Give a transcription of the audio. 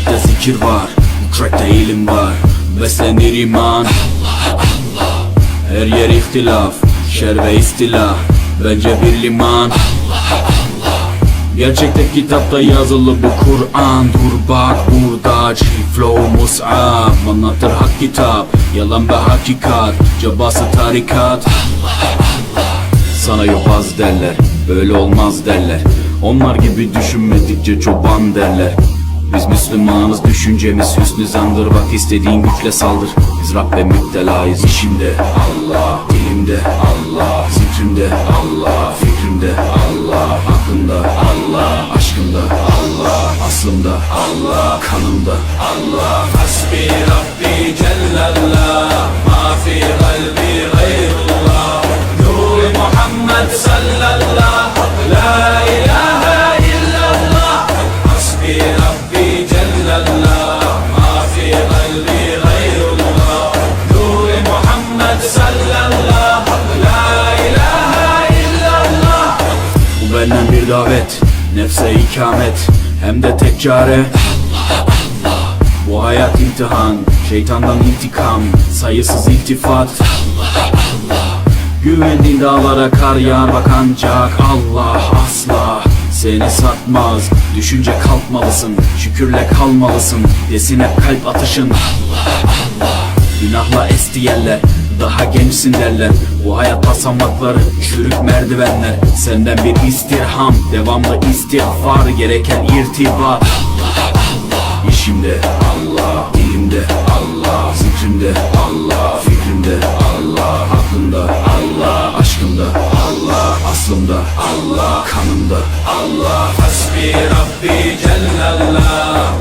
rapte zikir var, bu trackte ilim var. Beslenir iman, Allah Allah. Her yer ihtilaf, şer ve istila, bence bir liman, Allah Allah. Gerçekte kitapta yazılı bu Kur'an. Dur bak burada, flow mus'ab, anlatır hak kitap, yalan ve hakikat, cabası tarikat, Allah Allah. Sana yobaz derler, böyle olmaz derler. Onlar gibi düşünmedikçe çoban derler. Biz Müslümanız, düşüncemiz hüsnü zandır. Bak istediğin güçle saldır, biz Rabbe müptelayız. İşimde Allah, dilimde Allah, zikrimde Allah, fikrimde Allah, aklımda Allah, aşkımda Allah, aslımda Allah, kanımda Allah. Hasbi Rabbi Cellallah, ma fi kalbi gayrullah. Nur Muhammed sallallahu, la ilahe illallah. Hasbi Rabbi Cellallah, ma fi kalbi gayrullah. Nur Muhammed sallallahu, la ilahe illallah. Bu benden bir davet, nefse ikamet, hem de tek çare Allah Allah. Bu hayat imtihan, şeytandan intikam, sayısız iltifat Allah Allah. Güvendiğin dağlara kar yağar bak ancak Allah asla seni satmaz. Düşünce kalkmalısın, şükürle kalmalısın, desin hep kalp atışın Allah Allah. Günahla esti yerler, daha gençsin derler. Bu hayat basamakları, çürük merdivenler. Senden bir istirham, devamlı istiğfar, gereken irtibat Allah Allah. İşimde Allah, dilimde Allah, zikrimde Allah, fikrimde Allah, aklımda Allah, aşkımda Allah, aslımda Allah, kanımda Allah. Hasbi Rabbi Cellallah.